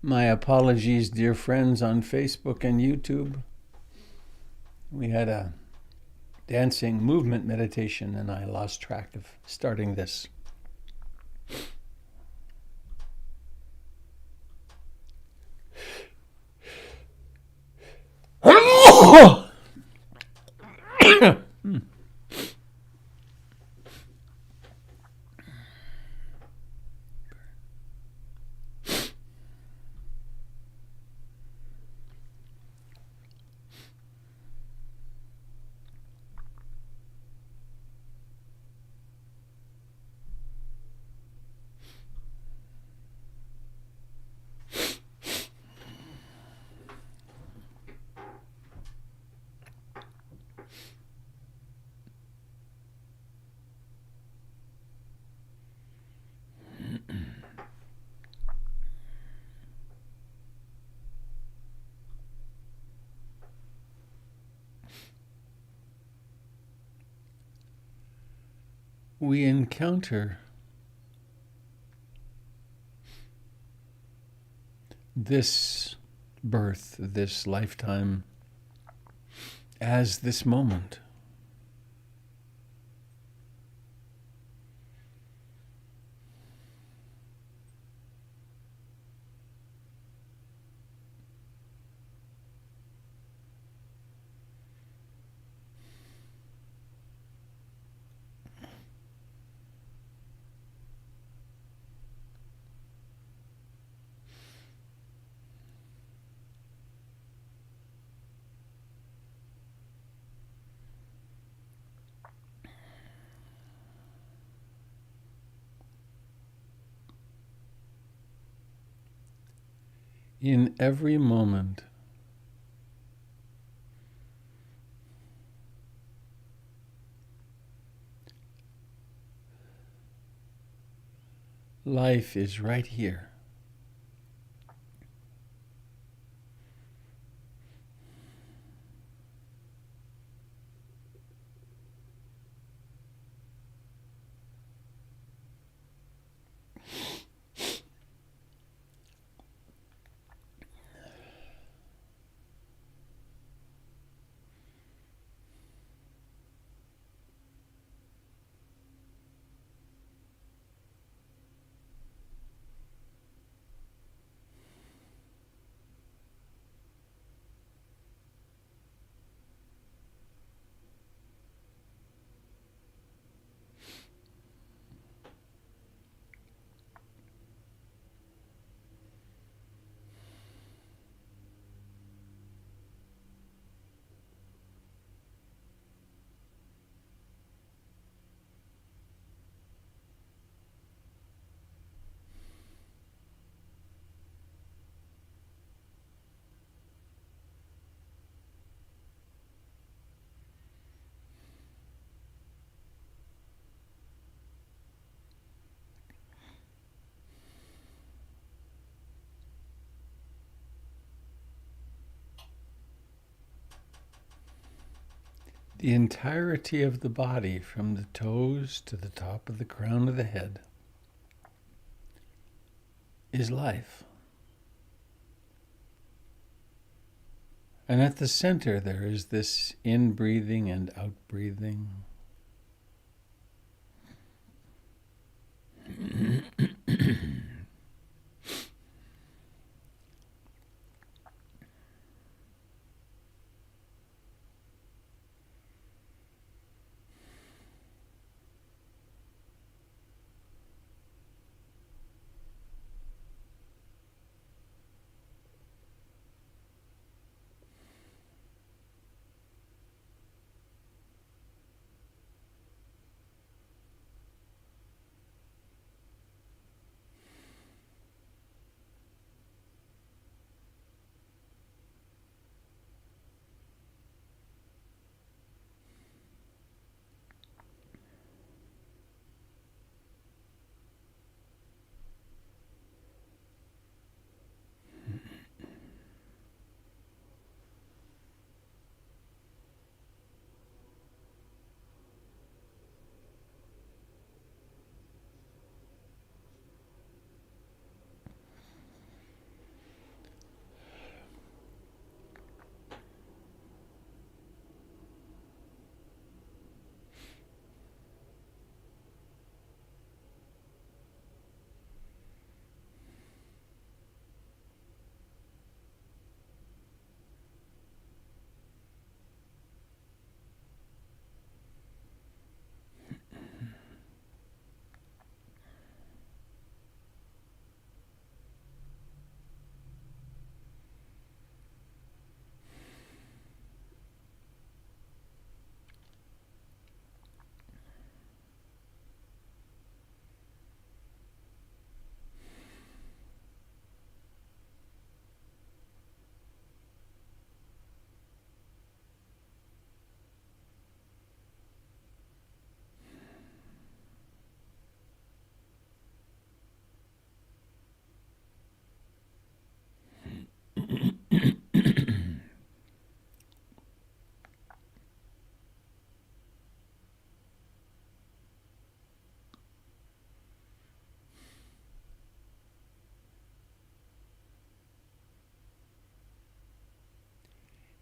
My apologies, dear friends on Facebook and YouTube. We had a dancing movement meditation and I lost track of starting this. We encounter this birth, this lifetime, as this moment. In every moment, life is right here. The entirety of the body, from the toes to the top of the crown of the head, is life. And at the center there is this in-breathing and out-breathing.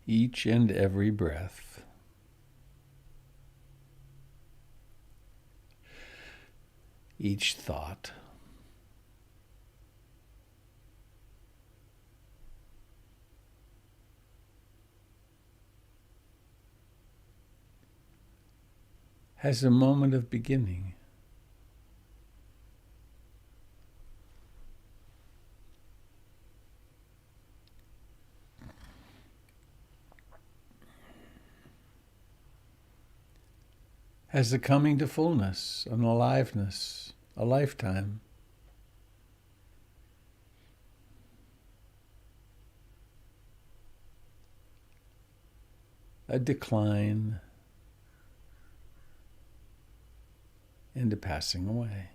Each and every breath, each thought, has a moment of beginning. Has a coming to fullness, an aliveness, a lifetime. A decline, and a passing away.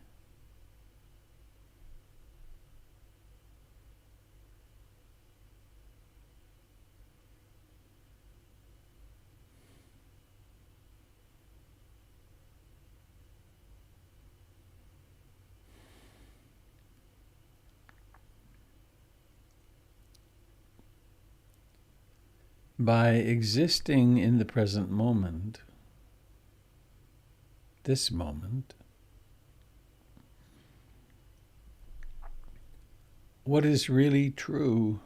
By existing in the present moment, this moment, what is really true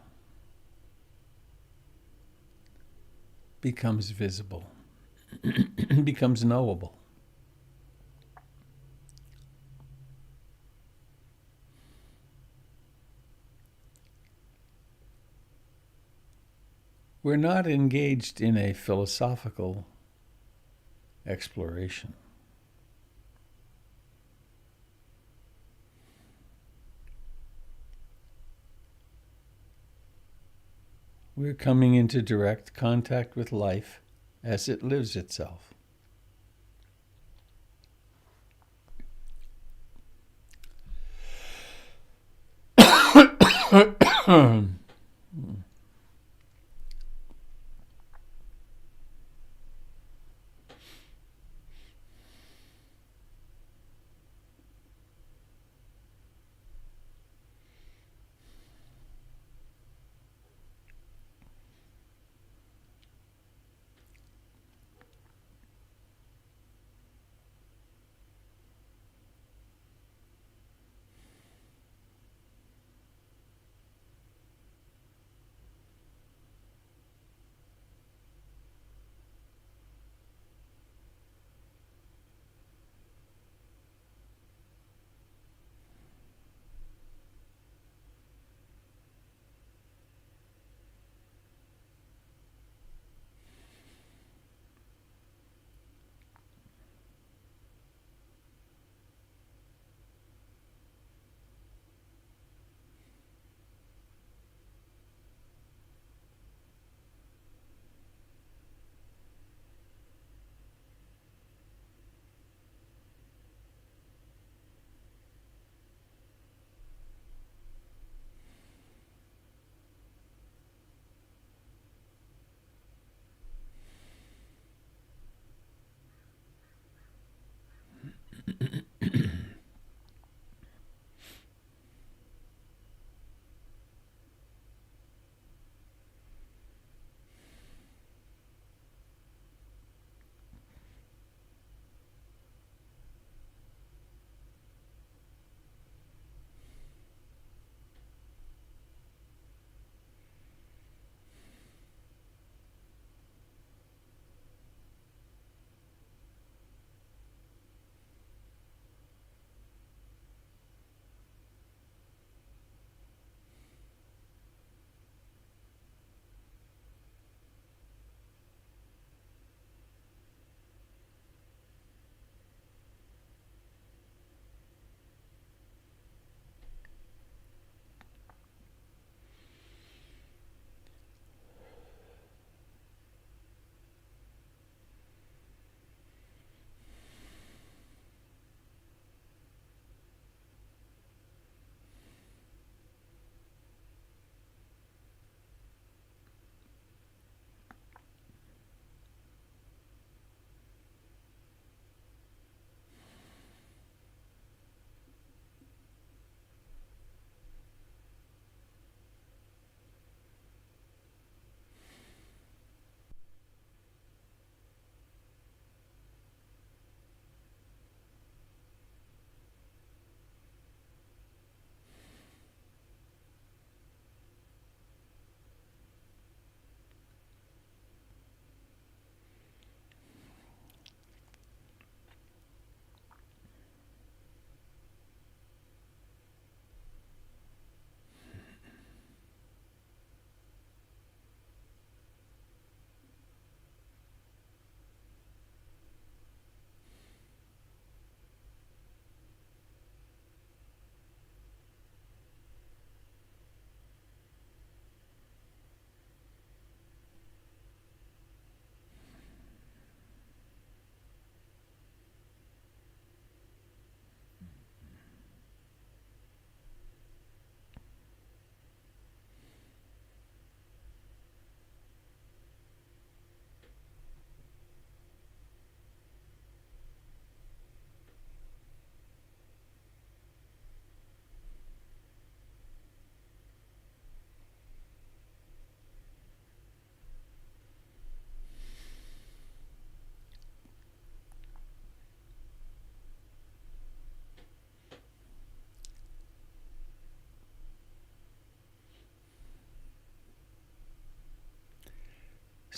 becomes visible, becomes knowable. We're not engaged in a philosophical exploration. We're coming into direct contact with life as it lives itself.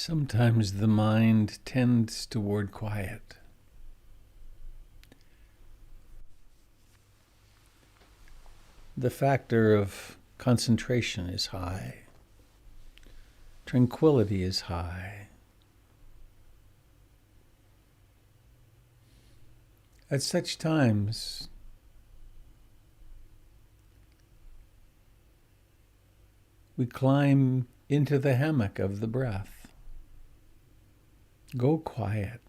Sometimes the mind tends toward quiet. The factor of concentration is high. Tranquility is high. At such times, we climb into the hammock of the breath. Go quiet.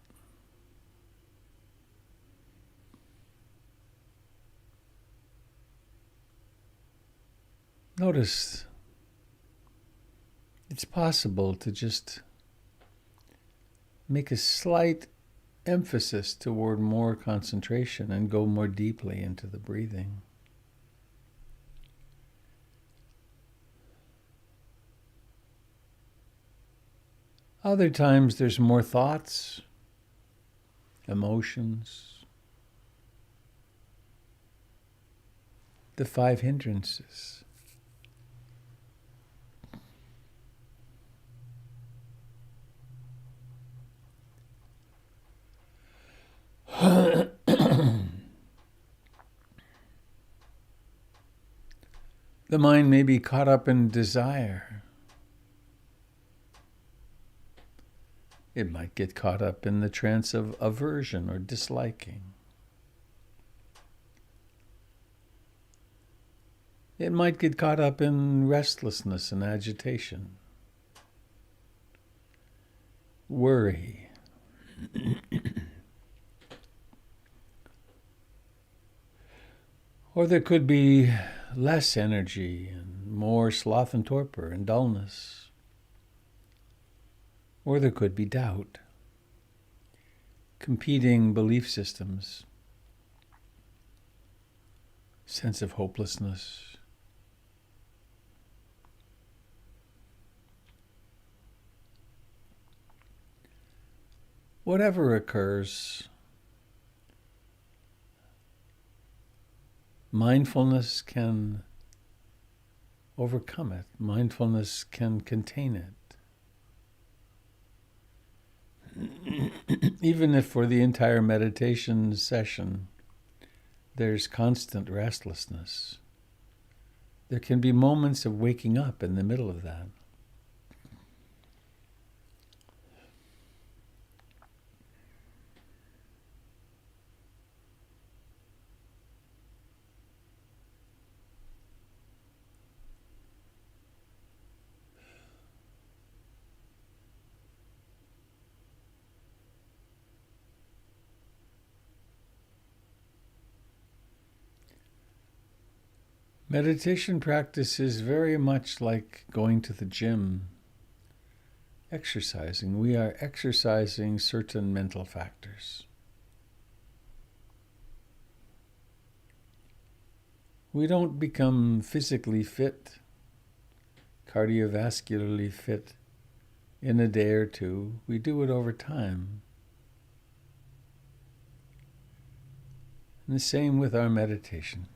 Notice it's possible to just make a slight emphasis toward more concentration and go more deeply into the breathing. Other times there's more thoughts, emotions, the 5 hindrances. The mind may be caught up in desire. It might get caught up in the trance of aversion or disliking. It might get caught up in restlessness and agitation, worry. Or there could be less energy and more sloth and torpor and dullness. Or there could be doubt, competing belief systems, sense of hopelessness. Whatever occurs, mindfulness can overcome it. Mindfulness can contain it. Even if for the entire meditation session there's constant restlessness, there can be moments of waking up in the middle of that. Meditation practice is very much like going to the gym, exercising. We are exercising certain mental factors. We don't become physically fit, cardiovascularly fit in a day or two. We do it over time. And the same with our meditation.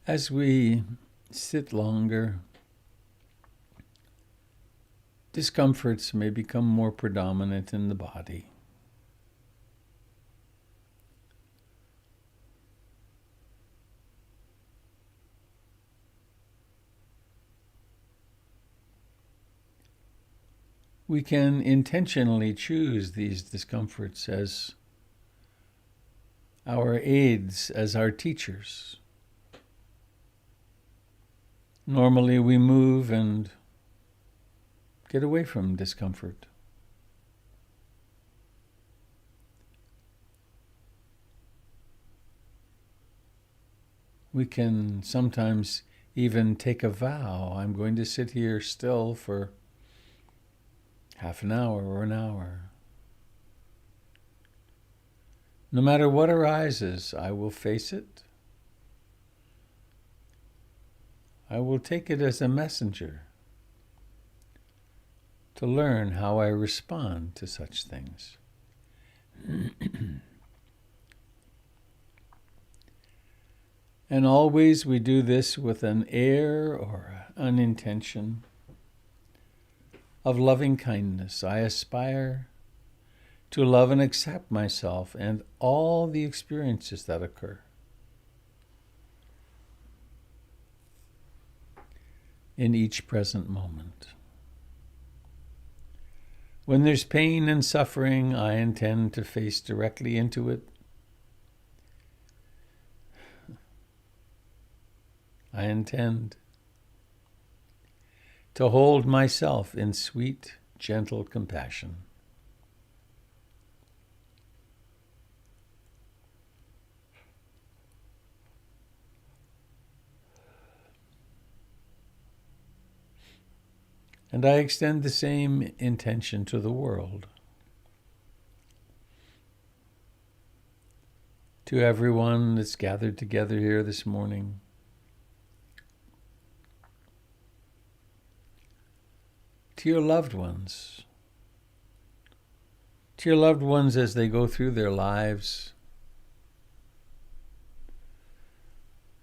As we sit longer, discomforts may become more predominant in the body. We can intentionally choose these discomforts as our aides, as our teachers. Normally we move and get away from discomfort. We can sometimes even take a vow. I'm going to sit here still for half an hour or an hour. No matter what arises, I will face it. I will take it as a messenger to learn how I respond to such things. And always we do this with an air or an intention of loving kindness. I aspire to love and accept myself and all the experiences that occur. In each present moment. When there's pain and suffering, I intend to face directly into it. I intend to hold myself in sweet, gentle compassion. And I extend the same intention to the world, to everyone that's gathered together here this morning, to your loved ones as they go through their lives,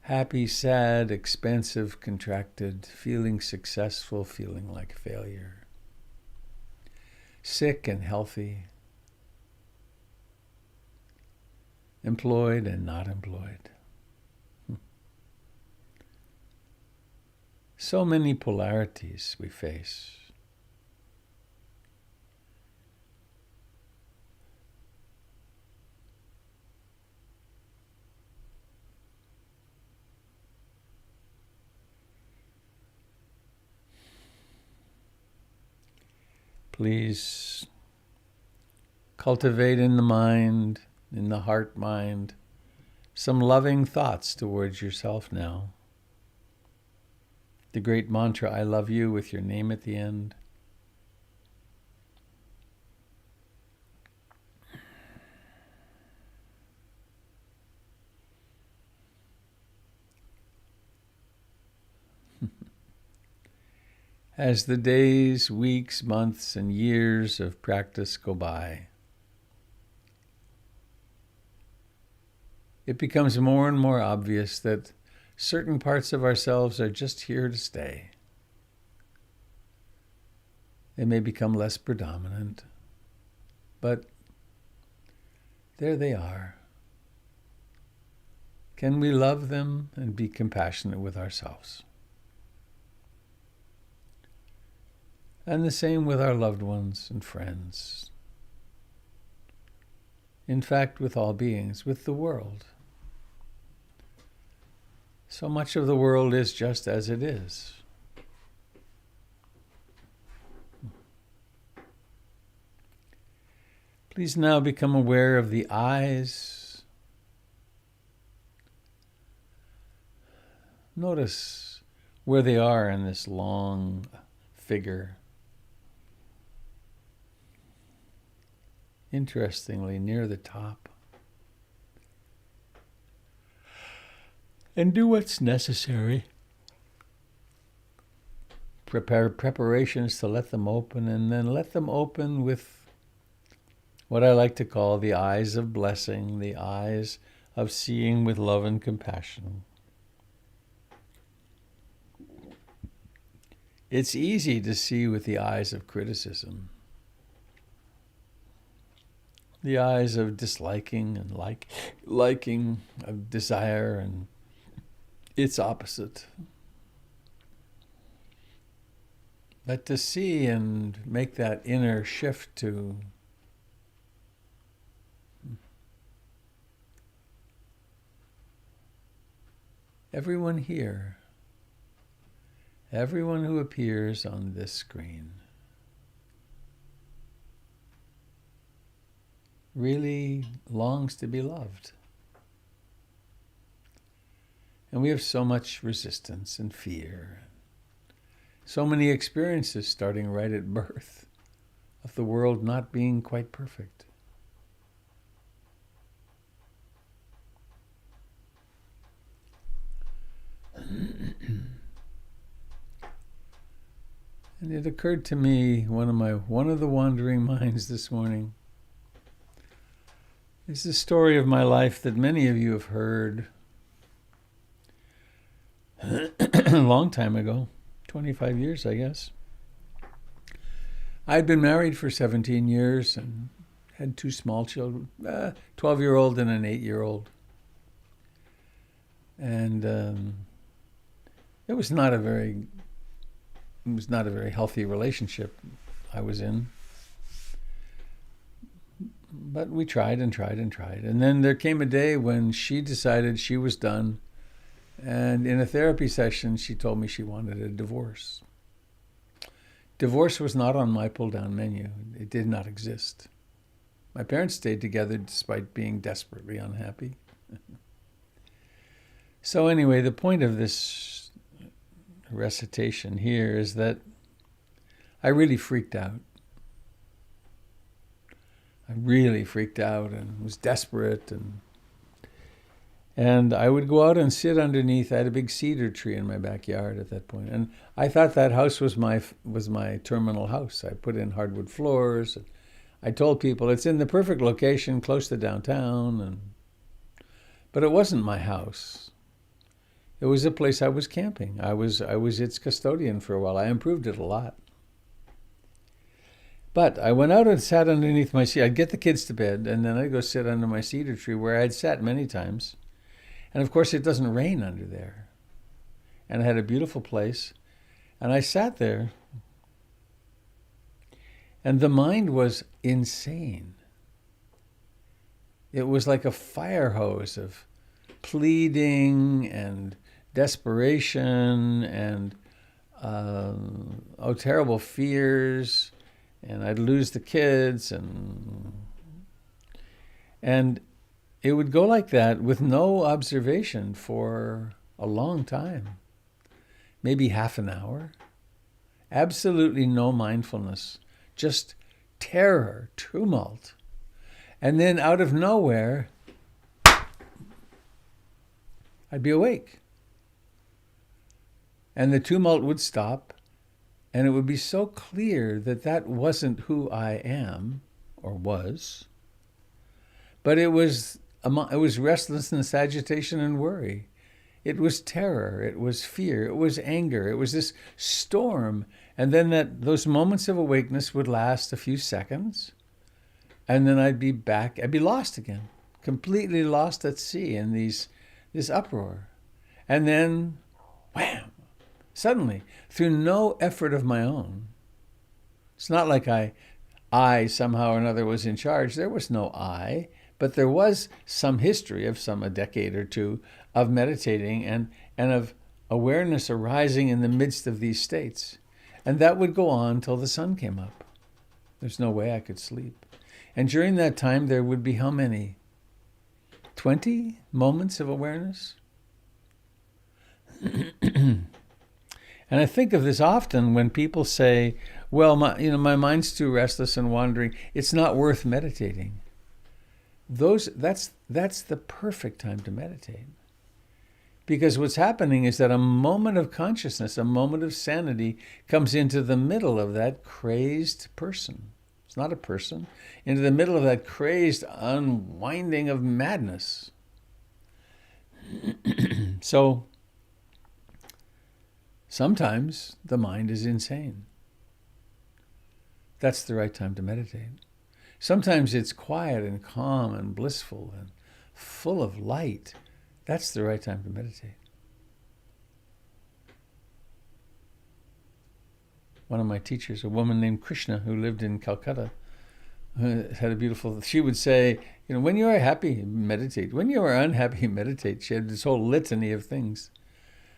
happy, sad, expansive, contracted, feeling successful, feeling like failure, sick and healthy, employed and not employed. So many polarities we face. Please cultivate in the mind, in the heart-mind, some loving thoughts towards yourself now. The great mantra, I love you, with your name at the end. As the days, weeks, months, and years of practice go by, it becomes more and more obvious that certain parts of ourselves are just here to stay. They may become less predominant, but there they are. Can we love them and be compassionate with ourselves? And the same with our loved ones and friends. In fact, with all beings, with the world. So much of the world is just as it is. Please now become aware of the eyes. Notice where they are in this long figure. Interestingly, near the top. And do what's necessary. Prepare preparations to let them open, and then let them open with what I like to call the eyes of blessing, the eyes of seeing with love and compassion. It's easy to see with the eyes of criticism, the eyes of disliking and liking, of desire, and its opposite. But to see and make that inner shift to everyone here, everyone who appears on this screen, really longs to be loved. And we have so much resistance and fear, so many experiences starting right at birth of the world not being quite perfect. And it occurred to me, one of the wandering minds this morning, is the story of my life that many of you have heard a long time ago, 25 years, I guess. I'd been married for 17 years and had two small children, 12-year-old and an 8-year-old. And it was not a very healthy relationship I was in. But we tried and tried and tried. And then there came a day when she decided she was done. And in a therapy session, she told me she wanted a divorce. Divorce was not on my pull-down menu. It did not exist. My parents stayed together despite being desperately unhappy. So anyway, the point of this recitation here is that I really freaked out. I really freaked out and was desperate, and I would go out and sit underneath. I had a big cedar tree in my backyard at that point, and I thought that house was my terminal house. I put in hardwood floors. I told people it's in the perfect location, close to downtown, but it wasn't my house. It was a place I was camping. I was its custodian for a while. I improved it a lot. But I went out and sat underneath my cedar. I'd get the kids to bed, and then I'd go sit under my cedar tree where I'd sat many times. And of course, it doesn't rain under there. And I had a beautiful place. And I sat there, and the mind was insane. It was like a fire hose of pleading and desperation and terrible fears. And I'd lose the kids, and it would go like that with no observation for a long time, maybe half an hour. Absolutely no mindfulness, just terror, tumult. And then out of nowhere, I'd be awake. And the tumult would stop. And it would be so clear that that wasn't who I am or was, but it was restlessness, agitation, and worry. It was terror. It was fear. It was anger. It was this storm. And then those moments of awakeness would last a few seconds, and then I'd be back. I'd be lost again, completely lost at sea in this uproar. And then, wham! Suddenly, through no effort of my own. It's not like I somehow or another was in charge. There was no I, but there was some history of a decade or two of meditating and of awareness arising in the midst of these states. And that would go on till the sun came up. There's no way I could sleep. And during that time, there would be how many? 20 moments of awareness? And I think of this often when people say, well, my mind's too restless and wandering. It's not worth meditating. That's the perfect time to meditate. Because what's happening is that a moment of consciousness, a moment of sanity comes into the middle of that crazed person. It's not a person. Into the middle of that crazed unwinding of madness. Sometimes the mind is insane. That's the right time to meditate. Sometimes it's quiet and calm and blissful and full of light. That's the right time to meditate. One of my teachers, a woman named Krishna who lived in Calcutta, had a beautiful, she would say, when you are happy, meditate. When you are unhappy, meditate. She had this whole litany of things.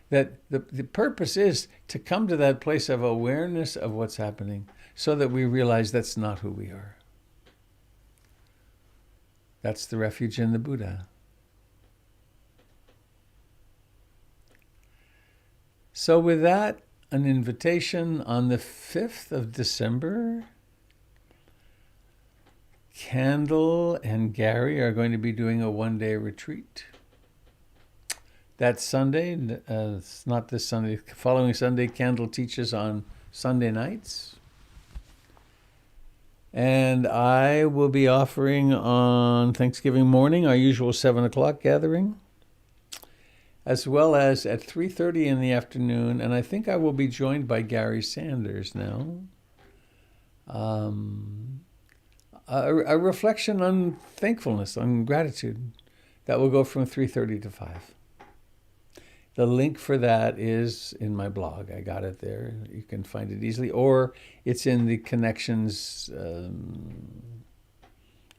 That the purpose is to come to that place of awareness of what's happening so that we realize that's not who we are. That's the refuge in the Buddha. So with that, an invitation on the 5th of December. Candle and Gary are going to be doing a one-day retreat. That Sunday, it's not this Sunday, following Sunday, Candle teaches on Sunday nights. And I will be offering on Thanksgiving morning our usual 7 o'clock gathering, as well as at 3:30 in the afternoon. And I think I will be joined by Gary Sanders now. A reflection on thankfulness, on gratitude, that will go from 3:30 to 5. The link for that is in my blog. I got it there. You can find it easily, or it's in the connections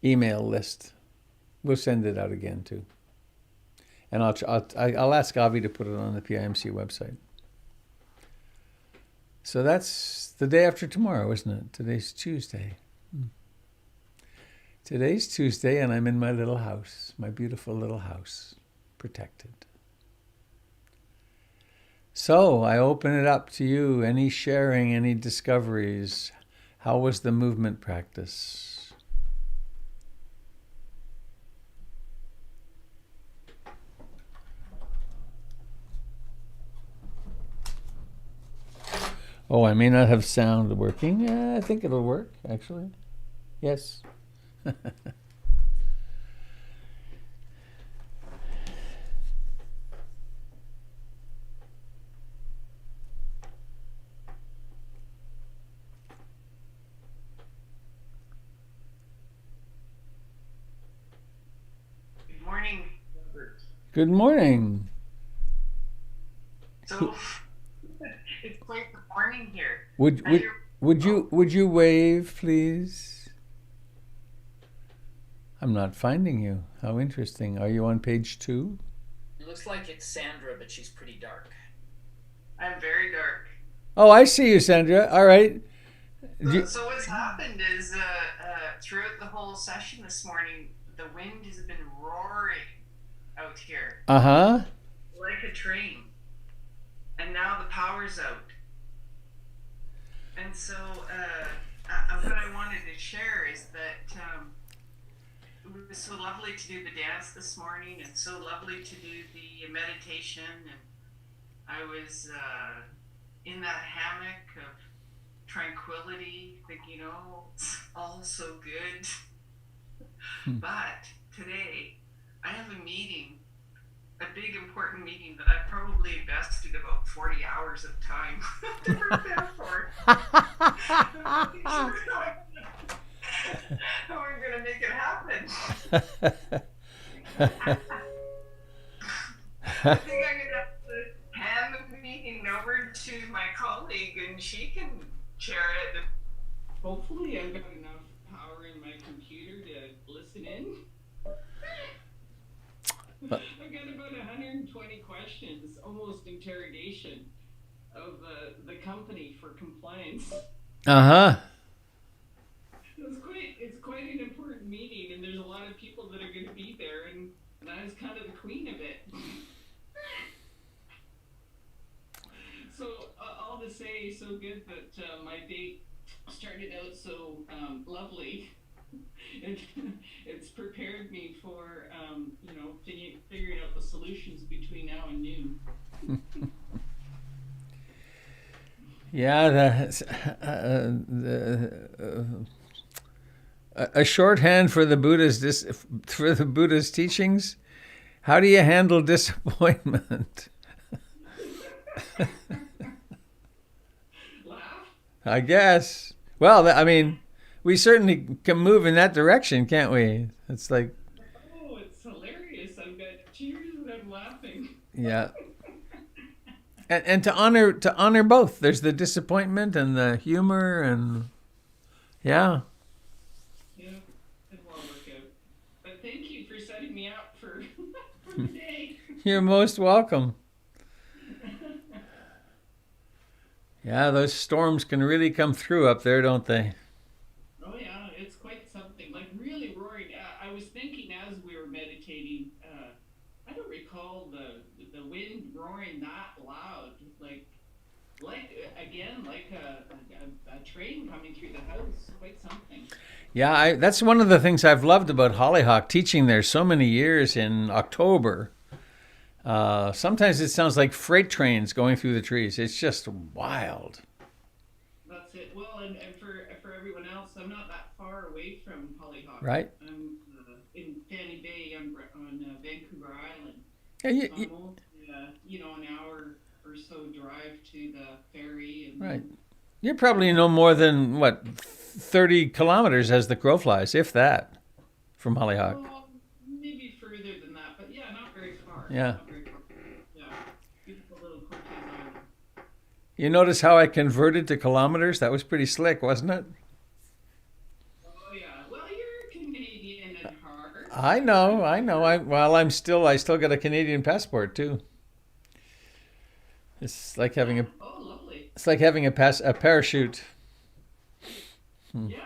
email list. We'll send it out again too. And I'll ask Avi to put it on the PIMC website. So that's the day after tomorrow, isn't it? Today's Tuesday. Today's Tuesday, and I'm in my little house, my beautiful little house, protected. So I open it up to you. Any sharing, any discoveries? How was the movement practice? Oh, I may not have sound working. Yeah, I think it'll work, actually. Yes. Good morning, Robert. Good morning. So it's quite the morning here. Would you wave, please? I'm not finding you. How interesting. Are you on page 2? It looks like it's Sandra, but she's pretty dark. I'm very dark. Oh, I see you, Sandra. All right. So what's happened is throughout the whole session this morning, the wind has been roaring out here. Uh-huh. Like a train. And now the power's out. And so what I wanted to share is that it was so lovely to do the dance this morning and so lovely to do the meditation. And I was in that hammock of tranquility, thinking, oh, it's all so good. But today I have a meeting, a big important meeting that I probably invested about 40 hours of time to prepare for. How are we going to make it happen? I think I'm going to have to hand the meeting over to my colleague and she can chair it. Hopefully I've got enough power in my computer to listen in. I've got about 120 questions, almost interrogation of the company for compliance. Uh-huh. It's quite an important meeting, and there's a lot of people that are going to be there, and I was kind of the queen of it. So all to say, so good that my day started out so lovely. It's prepared me for figuring out the solutions between now and noon. Yeah, a shorthand for the Buddha's teachings. How do you handle disappointment? I guess. Well, I mean, we certainly can move in that direction, can't we? It's like, Oh, it's hilarious. I've got cheers and I'm laughing. yeah. And to honor both. There's the disappointment and the humor and yeah. Yeah, it'll all work out. But thank you for setting me up for, for today. You're most welcome. Yeah, those storms can really come through up there, don't they? Oh yeah, it's quite something. Like really roaring. I was thinking as we were meditating. I don't recall the wind roaring that loud. Like a train coming through the house. Quite something. Yeah, that's one of the things I've loved about Hollyhock, teaching there so many years in October. Sometimes it sounds like freight trains going through the trees. It's just wild, That's it. Well, and for everyone else, I'm not that far away from Hollyhock. right? I'm in Fanny Bay on Vancouver Island. Yeah, So I'm only, an hour or so drive to the ferry. And right. You're probably no more than, what, 30 kilometers as the crow flies, if that, from Hollyhock. Well, maybe further than that, but yeah, not very far. Yeah. Not very far. Yeah. Beautiful little Cortez Island. You notice how I converted to kilometers? That was pretty slick, wasn't it? Oh yeah. Well, you're Canadian at heart. I know. I still got a Canadian passport too. It's like having a, Oh, lovely. it's like having a parachute. Yeah.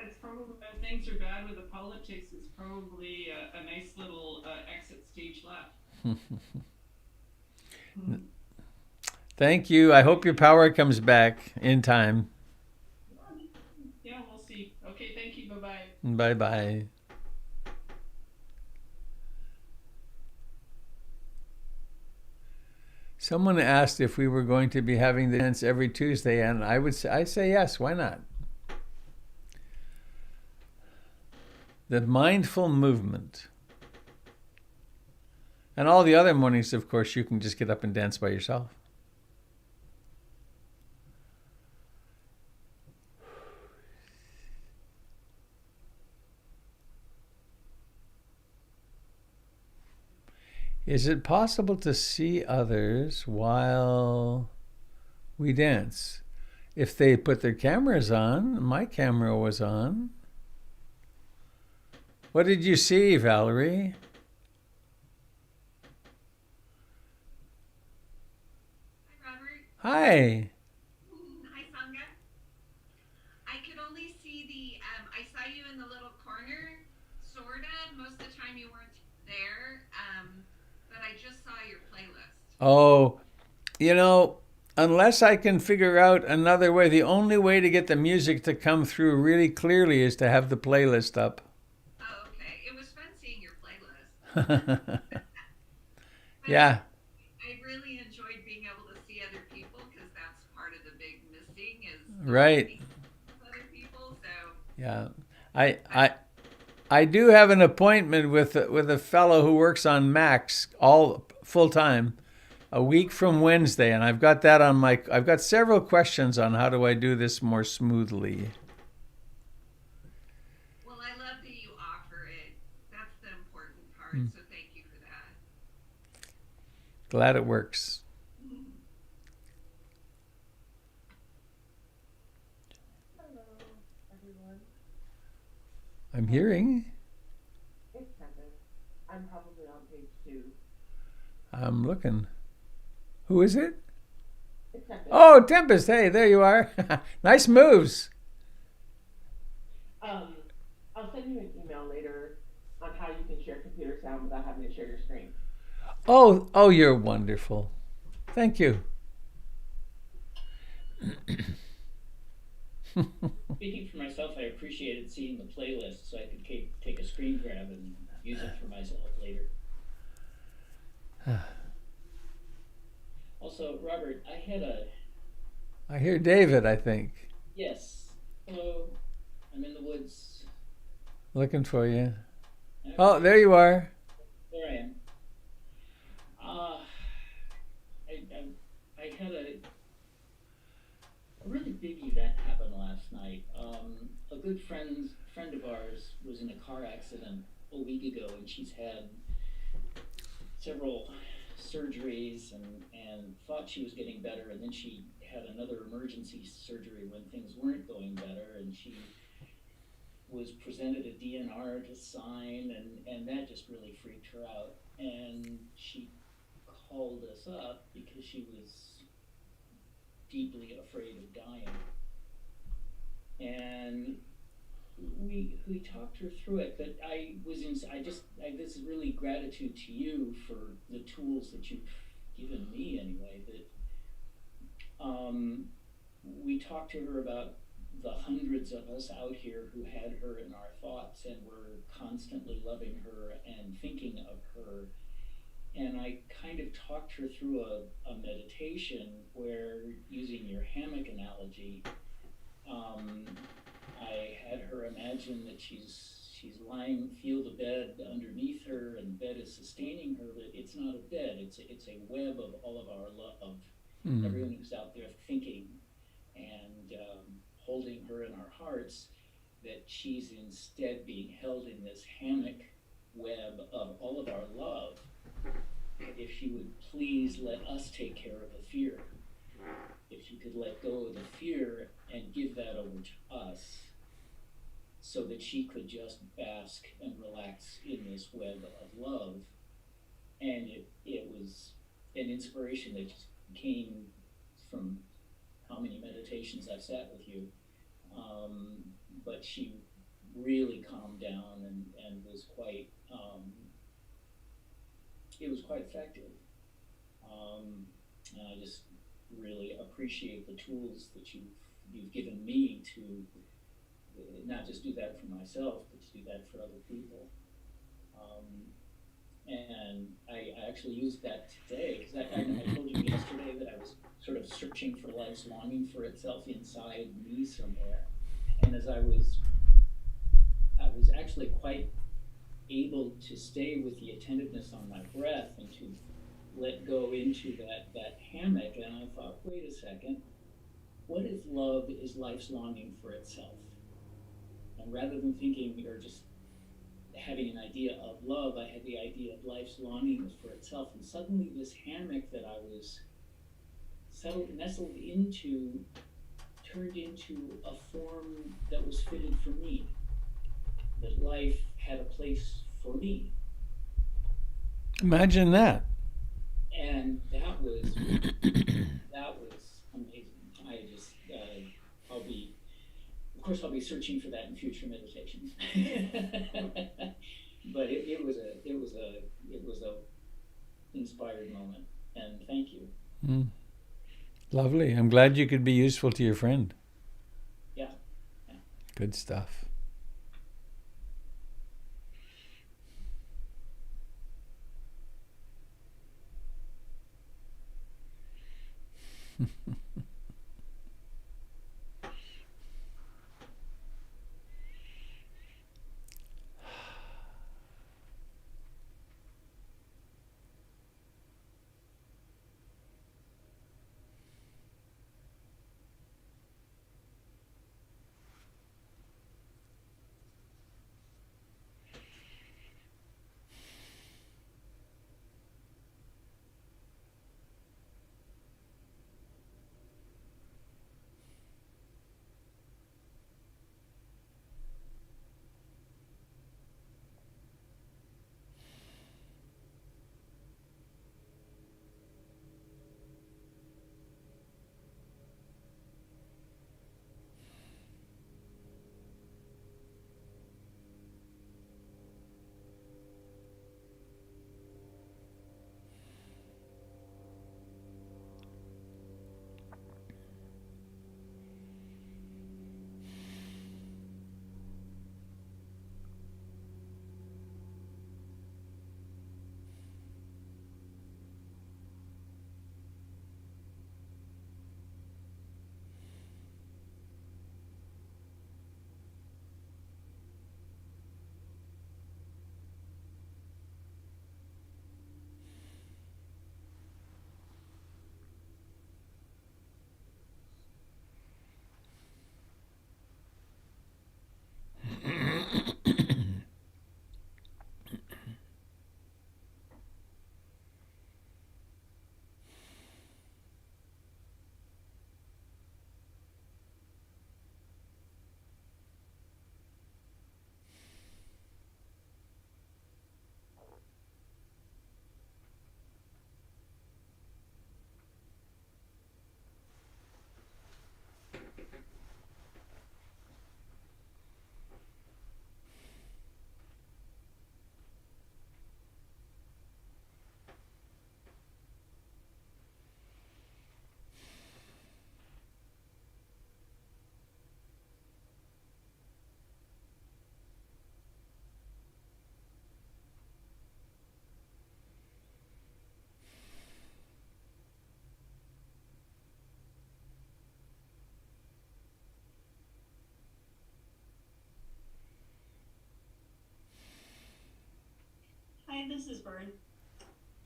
It's probably when things are bad with the politics. It's probably a nice little exit stage left. Thank you. I hope your power comes back in time. Yeah, we'll see. Okay, thank you. Bye bye. Bye bye. Someone asked if we were going to be having the dance every Tuesday, and I'd say yes. Why not? The mindful movement. And all the other mornings, of course, you can just get up and dance by yourself. Is it possible to see others while we dance? If they put their cameras on, my camera was on. What did you see, Valerie? Hi, Robert. Hi. Hi, Sangha. I could only see I saw you in the little corner, sorta. Most of the time you weren't there, but I just saw your playlist. Oh, unless I can figure out another way, the only way to get the music to come through really clearly is to have the playlist up. Oh, okay. It was fun seeing your playlist. Yeah. I really enjoyed being able to see other people because that's part of the big missing is Right. meeting with other people. So Yeah. I do have an appointment with a fellow who works on Macs all full time a week from Wednesday, and I've got several questions on how do I do this more smoothly. well, I love that you offer it. That's the important part. So thank you for that. Glad it works. Hello, everyone. I'm hearing. It's Tempest. I'm probably on page 2. I'm looking. Who is it? It's Tempest. Oh, Tempest. Hey, there you are. Nice moves. I'll send you an email later on how you can share computer sound without having to share your screen. Oh, you're wonderful. Thank you. Speaking for myself, I appreciated seeing the playlist so I could take a screen grab and use it for myself later. Also, Robert, I hear David, I think, yes. Hello. I'm in the woods. looking for you. Oh, there you are. There I am. I had a really big event last night. A good friend of ours was in a car accident a week ago, and she's had several surgeries and thought she was getting better, and then she had another emergency surgery when things weren't going better, and she was presented a DNR to sign, and that just really freaked her out. And she called us up because she was deeply afraid of dying. And we talked her through it, but this is really gratitude to you for the tools that you've given me anyway, that we talked to her about the hundreds of us out here who had her in our thoughts and were constantly loving her and thinking of her. And I kind of talked her through a meditation where, using your hammock analogy, I had her imagine that she's lying, feel the bed underneath her, and the bed is sustaining her, but it's not a bed, it's a web of all of our love, everyone who's out there thinking and holding her in our hearts, that she's instead being held in this hammock web of all of our love. If she would please let us take care of the fear, if she could let go of the fear and give that over to us, so that she could just bask and relax in this web of love. And it was an inspiration that just came from how many meditations I've sat with you. But she really calmed down and was quite, it was quite effective. And I just really appreciate the tools that you've given me to not just do that for myself, but to do that for other people. And I actually used that today, because I told you yesterday that I was sort of searching for life's longing for itself inside me somewhere. And as I was actually quite able to stay with the attentiveness on my breath and to let go into that hammock, and I thought, wait a second, what if love is life's longing for itself? And rather than thinking or just having an idea of love, I had the idea of life's longing for itself. And suddenly this hammock that I was nestled into turned into a form that was fitted for me, that life had a place for me. Imagine that. And that was amazing. I just I'll be searching for that in future meditations. But it was a inspired moment, and thank you. Lovely. I'm glad you could be useful to your friend. Yeah. Good stuff. this is Vern.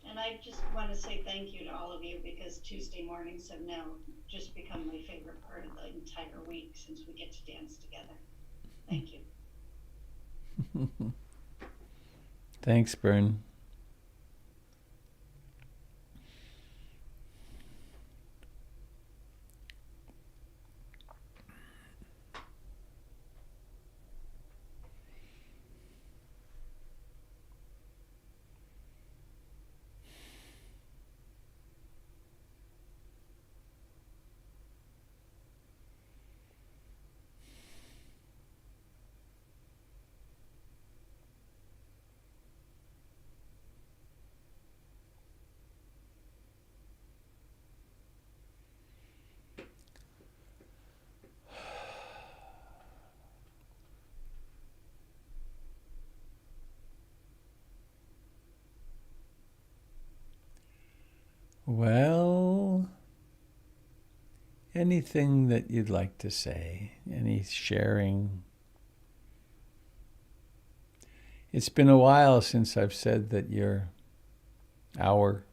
And I just want to say thank you to all of you because Tuesday mornings have now just become my favorite part of the entire week since we get to dance together. Thank you. Thanks, Bern. Well, anything that you'd like to say, any sharing? It's been a while since I've said that you're our.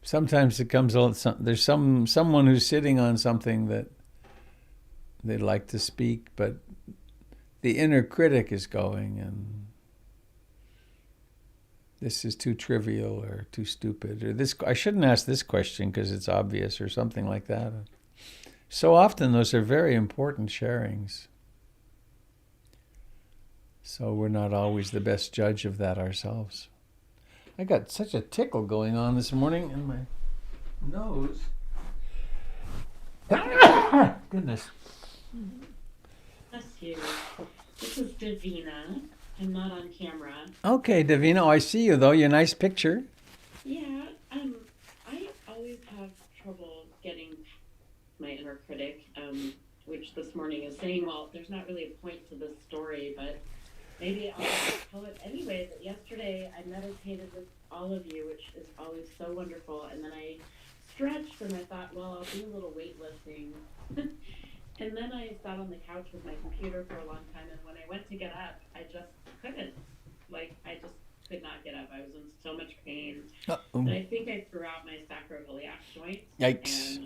Sometimes it comes on. There's someone who's sitting on something that they'd like to speak, but the inner critic is going, and this is too trivial or too stupid, or this. I shouldn't ask this question because it's obvious, or something like that. So often those are very important sharings. So we're not always the best judge of that ourselves. I got such a tickle going on this morning in my nose. Goodness. Bless you. This is Davina. I'm not on camera. Okay, Davina, I see you though. You're a nice picture. Yeah, I always have trouble getting my inner critic, which this morning is saying, well, there's not really a point to this story, but maybe I'll tell it anyway. That yesterday I meditated with all of you, which is always so wonderful, and then I stretched and I thought, well, I'll do a little weightlifting. And then I sat on the couch with my computer for a long time, and when I went to get up, I just couldn't. I just could not get up. I was in so much pain. And I think I threw out my sacroiliac joint. Yikes.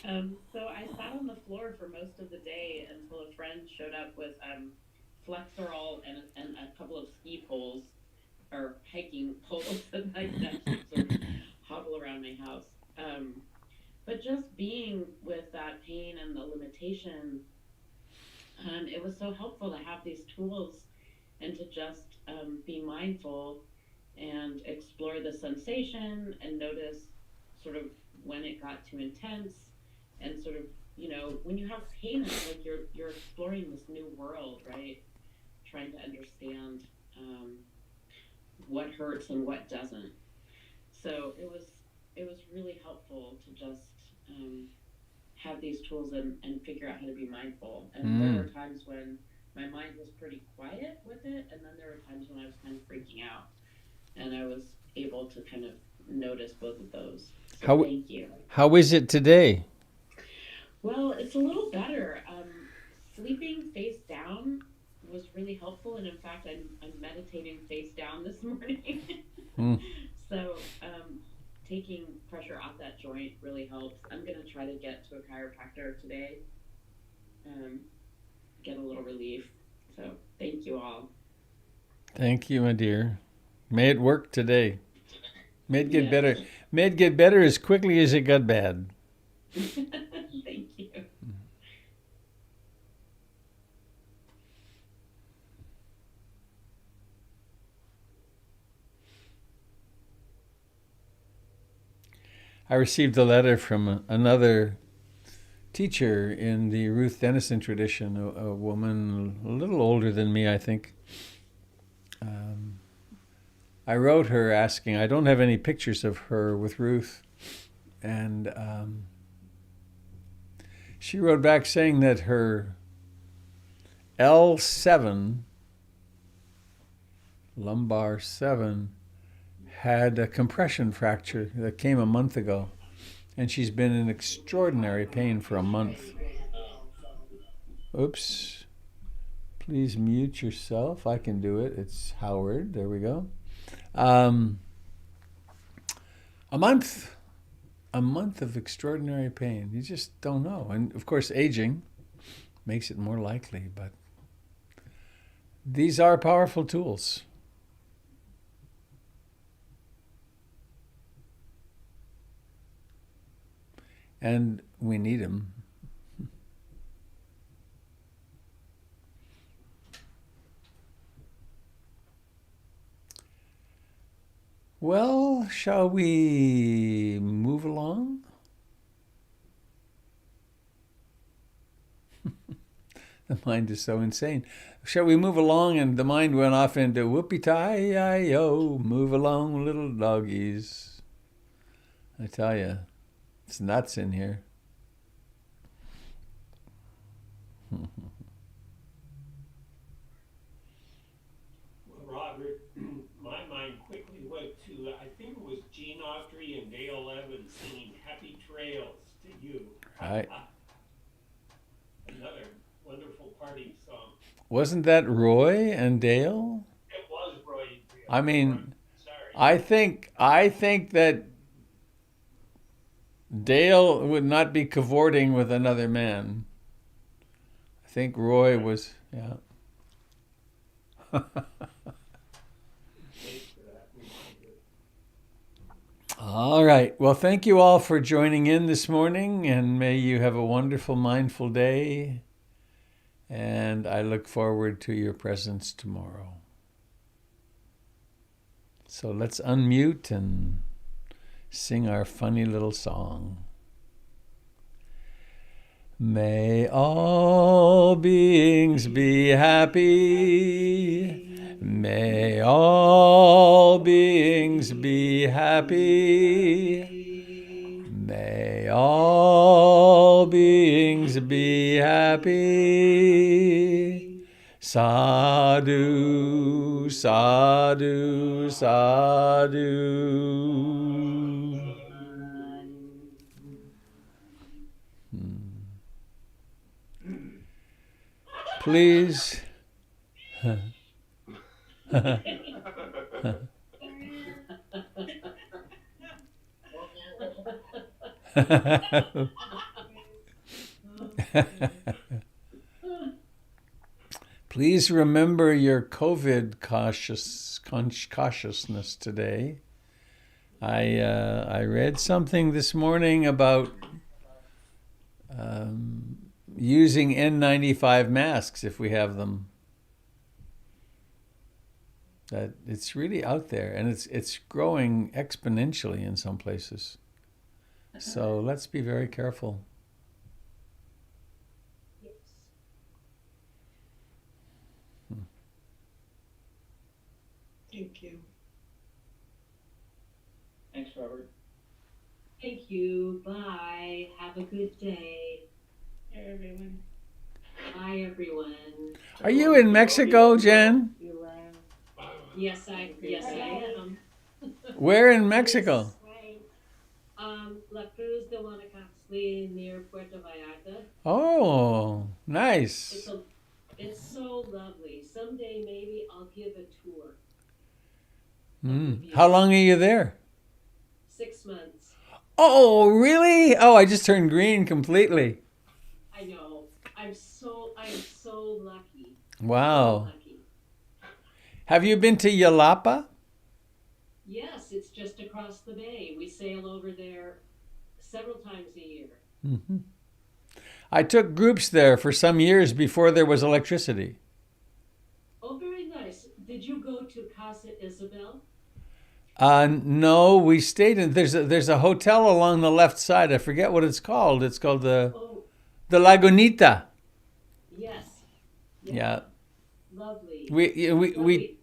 And, so I sat on the floor for most of the day until a friend showed up with Flexerol and a couple of ski poles, or hiking poles, that I could actually sort of hobble around my house. But just being with that pain and the limitation, it was so helpful to have these tools and to just be mindful and explore the sensation and notice sort of when it got too intense, and sort of, when you have pain, it's like you're exploring this new world, right? Trying to understand what hurts and what doesn't. So it was really helpful to just have these tools and figure out how to be mindful. And there were times when my mind was pretty quiet with it, and then there were times when I was kind of freaking out, and I was able to kind of notice both of those. So thank you. How is it today? Well, it's a little better. Sleeping face down was really helpful, and in fact, I'm meditating face down this morning. So taking pressure off that joint really helps. I'm going to try to get to a chiropractor today, get a little relief. So thank you all. Thank you, my dear. May it work today. May it get better. May it get better as quickly as it got bad. Thank you. I received a letter from another teacher in the Ruth Denison tradition, a woman a little older than me, I think. I wrote her asking, I don't have any pictures of her with Ruth, and she wrote back saying that her L7, lumbar 7, had a compression fracture that came a month ago, and she's been in extraordinary pain for a month. Oops. Please mute yourself. I can do it. It's Howard. There we go. A month of extraordinary pain. You just don't know. And of course, aging makes it more likely, but these are powerful tools. And we need them. Well, shall we move along? The mind is so insane. Shall we move along? And the mind went off into whoopee-tie-yi-yo, move along, little doggies. I tell you, it's nuts in here. Well, Robert, my mind quickly went to, I think it was Gene Autry and Dale Evans singing Happy Trails to You. Right. Another wonderful party song. Wasn't that Roy and Dale? It was Roy. I mean, Sorry. I think that Dale would not be cavorting with another man. I think Roy was, yeah. All right. Well, thank you all for joining in this morning, and may you have a wonderful, mindful day. And I look forward to your presence tomorrow. So let's unmute and sing our funny little song. May all beings be happy. May all beings be happy. May all beings be happy. Sadhu, sadhu, sadhu. Please. Please remember your COVID cautiousness today. I read something this morning about using N95 masks if we have them. That it's really out there, and it's growing exponentially in some places. So let's be very careful. Yes. Thank you. Thanks, Robert. Thank you. Bye. Have a good day. Hey, everyone. Bye, everyone. Are you in Mexico, Jen? Yes, I am. Where in Mexico? La Cruz de Guanacaste near Puerto Vallarta. Oh, nice. It's so lovely. Someday maybe I'll give a tour. How long are you there? 6 months. Oh, really? Oh, I just turned green completely. I know. I'm so lucky. Wow. So lucky. Have you been to Yalapa? Yes, it's just across the bay. We sail over there several times a year. Mm-hmm. I took groups there for some years before there was electricity. Oh, very nice. Did you go to Casa Isabel? No, we stayed in. There's a hotel along the left side. I forget what it's called. It's called the Lagunita. Yes. Yeah. Lovely. We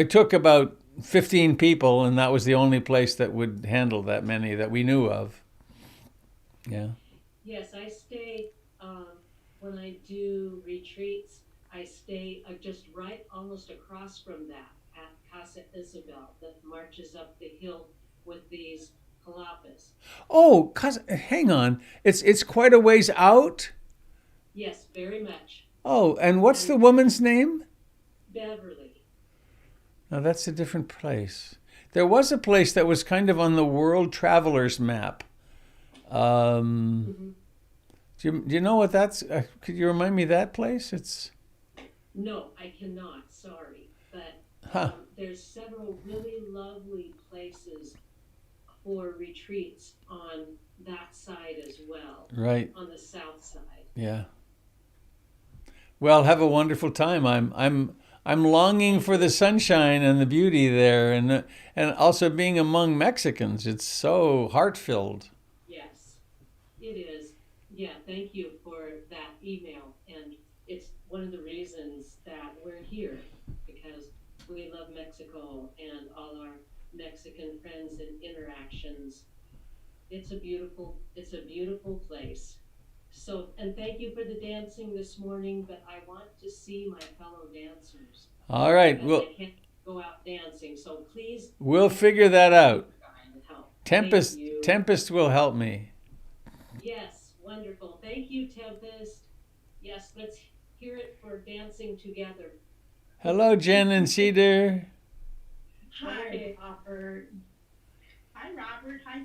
took about 15 people, and that was the only place that would handle that many that we knew of. Yeah. Yes, I stay, when I do retreats, I stay just right almost across from that at Casa Isabel that marches up the hill with these jalapas. Oh, hang on. It's quite a ways out? Yes, very much. Oh, and what's the woman's name? Beverly. No, that's a different place. There was a place that was kind of on the World Travelers map. Do you know what that's? Could you remind me of that place? It's. No, I cannot. Sorry, but there's several really lovely places for retreats on that side as well. Right. On the south side. Yeah. Well, have a wonderful time. I'm longing for the sunshine and the beauty there, and also being among Mexicans. It's so heart-filled. Yes, it is. Yeah, thank you for that email, and it's one of the reasons that we're here, because we love Mexico and all our Mexican friends and interactions. It's a beautiful place. So, and thank you for the dancing this morning, but I want to see my fellow dancers. All right, I can't go out dancing, so please. We'll figure that out. Tempest will help me. Yes, wonderful. Thank you, Tempest. Yes, let's hear it for dancing together. Hello, Jen and Cedar. Hi, Robert. Hi, Robert. Hi,